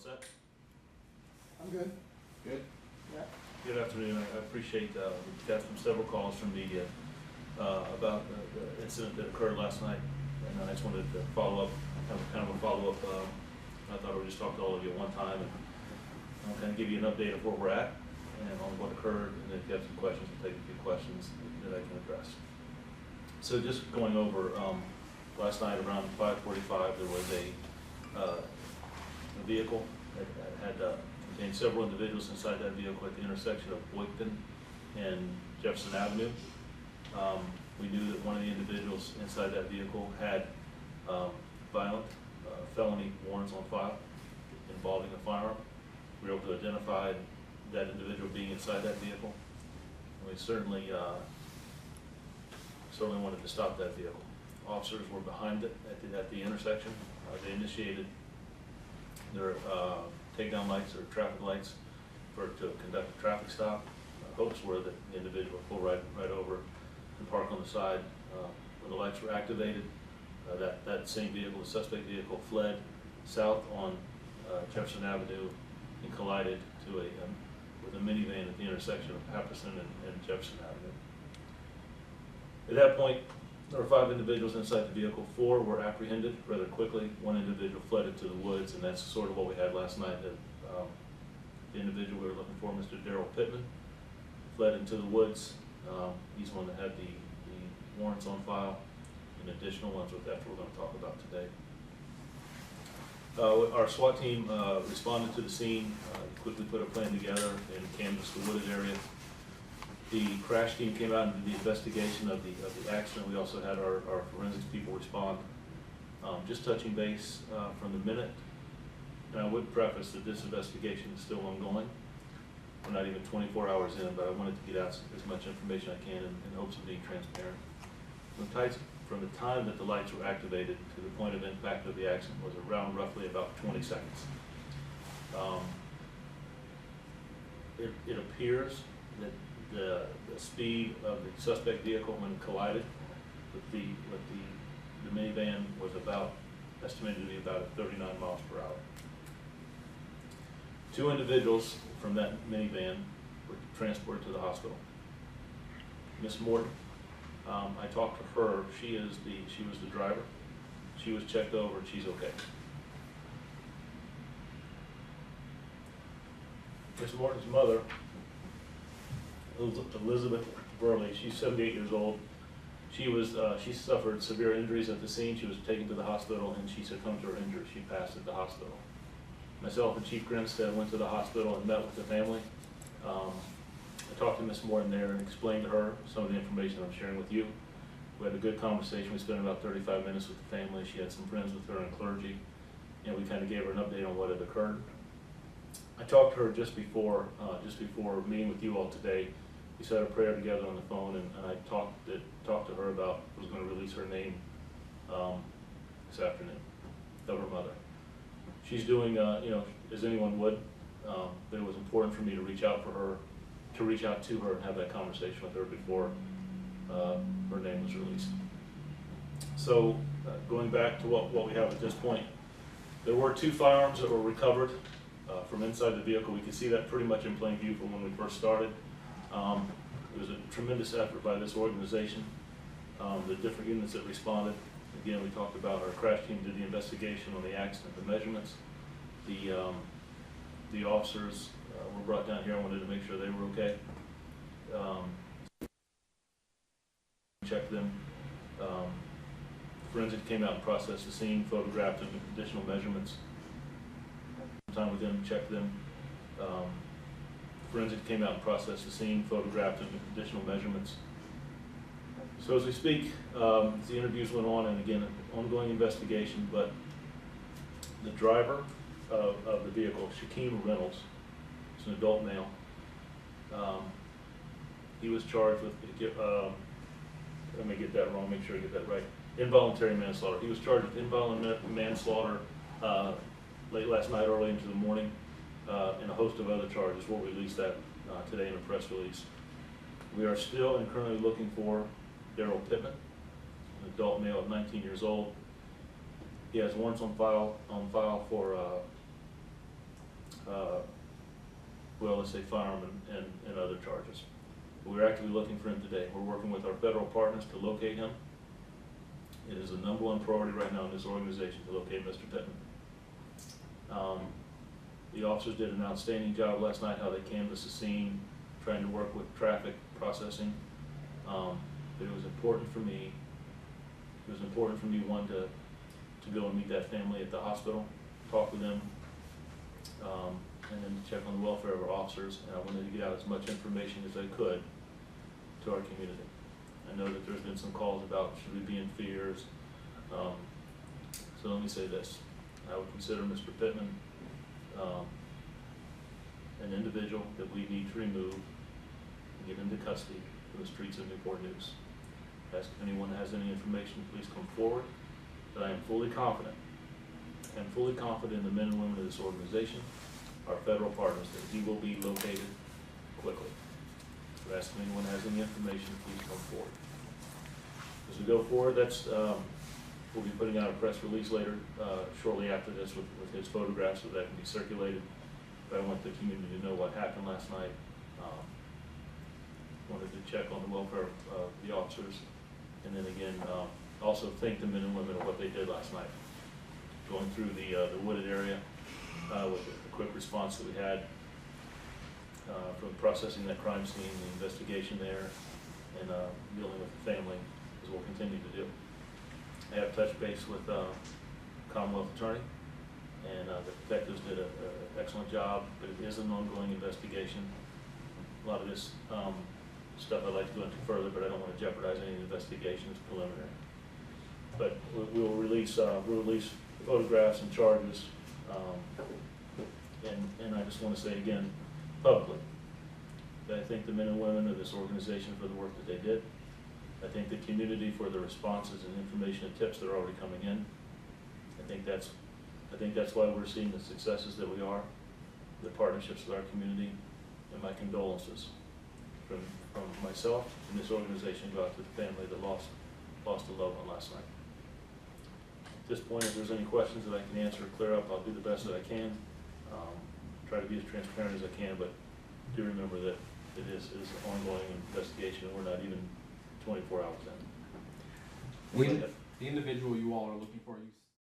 set? I'm good. Good. Yeah. Good afternoon. I appreciate, we've got several calls from media about the incident that occurred last night. And I just wanted to follow up, kind of a follow-up. I thought I would just talk to all of you at one time and kind of give you an update of where we're at and on what occurred. And if you have some questions, we'll take a few questions that I can address. So just going over, last night around 5:45, there was a vehicle that had contained several individuals inside that vehicle at the intersection of Boynton and Jefferson Avenue. We knew that one of the individuals inside that vehicle had violent felony warrants on file involving a firearm. We were able to identify that individual being inside that vehicle. And we certainly wanted to stop that vehicle. Officers were behind it at the intersection. They initiated their takedown lights or traffic lights to conduct a traffic stop. Hopes were that the individual would pull right over and park on the side. When the lights were activated, that same vehicle, the suspect vehicle, fled south on Jefferson Avenue and collided with a minivan at the intersection of Jefferson and Jefferson Avenue. At that point, there were 5 individuals inside the vehicle. 4 were apprehended rather quickly. 1 individual fled into the woods, and that's sort of what we had last night. The individual we were looking for, Mr. Darrell Pittman, fled into the woods. He's one that had the warrants on file, and additional ones with that we're going to talk about today. Our SWAT team responded to the scene, quickly put a plan together and canvassed the wooded area. The crash team came out and did the investigation of the accident. We also had our forensics people respond. Just touching base from the minute, and I would preface that this investigation is still ongoing. We're not even 24 hours in, but I wanted to get out as much information I can in hopes of being transparent. From the time that the lights were activated to the point of impact of the accident was around roughly about 20 seconds. It appears that the speed of the suspect vehicle when it collided with the minivan was estimated to be about at 39 miles per hour. 2 individuals from that minivan were transported to the hospital. Miss Morton, I talked to her. She was the driver. She was checked over and she's okay. Miss Morton's mother, Elizabeth Burley, she's 78 years old. She suffered severe injuries at the scene. She was taken to the hospital and she succumbed to her injuries. She passed at the hospital. Myself and Chief Grinstead went to the hospital and met with the family. I talked to Miss Morton there and explained to her some of the information I'm sharing with you. We had a good conversation. We spent about 35 minutes with the family. She had some friends with her in clergy, and we kind of gave her an update on what had occurred. I talked to her just before meeting with you all today. We said a prayer together on the phone, and I talked to her about, was going to release her name this afternoon, of her mother. She's doing, as anyone would, but it was important for me to reach out to her and have that conversation with her before her name was released. So going back to what we have at this point, there were 2 firearms that were recovered from inside the vehicle. We could see that pretty much in plain view from when we first started. It was a tremendous effort by this organization, the different units that responded. Again, we talked about our crash team did the investigation on the accident, the measurements. The officers were brought down here. I wanted to make sure they were okay. Checked them. Forensic came out and processed the scene, photographed them, additional measurements. Time with them, checked them. Forensic came out and processed the scene, photographed them, additional measurements. So as we speak, the interviews went on, and again, ongoing investigation, but the driver of the vehicle, Shaquem Reynolds, is an adult male. He was charged with, let me get that wrong, make sure I get that right, involuntary manslaughter. He was charged with involuntary manslaughter late last night, early into the morning, and a host of other charges. We'll release that today in a press release. We are still and currently looking for Darrell Pittman, an adult male of 19 years old. He has warrants on file for well as say firearm and other charges. We're actively looking for him today. We're working with our federal partners to locate him. It is the #1 priority right now in this organization to locate Mr. Pittman. The officers did an outstanding job last night, how they canvassed the scene, trying to work with traffic processing. But it was important for me, one, to go and meet that family at the hospital, talk with them, and then to check on the welfare of our officers. And I wanted to get out as much information as I could to our community. I know that there's been some calls about should we be in fears. So let me say this. I would consider Mr. Pittman an individual that we need to remove and get into custody from the streets of Newport News. Ask if anyone has any information, please come forward. But I am fully confident in the men and women of this organization, our federal partners, that he will be located quickly. So ask if anyone has any information, please come forward. As we go forward, we'll be putting out a press release later, shortly after this with his photographs so that can be circulated. But I want the community to know what happened last night. Wanted to check on the welfare of the officers. And then again, also thank the men and women of what they did last night. Going through the wooded area with the quick response that we had from processing that crime scene, the investigation there, and dealing with the family, as we'll continue to do. I have touched base with Commonwealth Attorney, and the detectives did an excellent job, but it is an ongoing investigation. A lot of this stuff I'd like to go into further, but I don't want to jeopardize any investigations preliminary. But we'll release photographs and charges, and I just want to say again, publicly, that I thank the men and women of this organization for the work that they did. I thank the community for the responses and information and tips that are already coming in. I think that's why we're seeing the successes that we are, the partnerships with our community, and my condolences from myself and this organization go out to the family that lost a loved one last night. At this point, if there's any questions that I can answer or clear up, I'll do the best that I can. Try to be as transparent as I can, but do remember that it is an ongoing investigation, and we're not even 24 hours in. The individual you all are looking for, you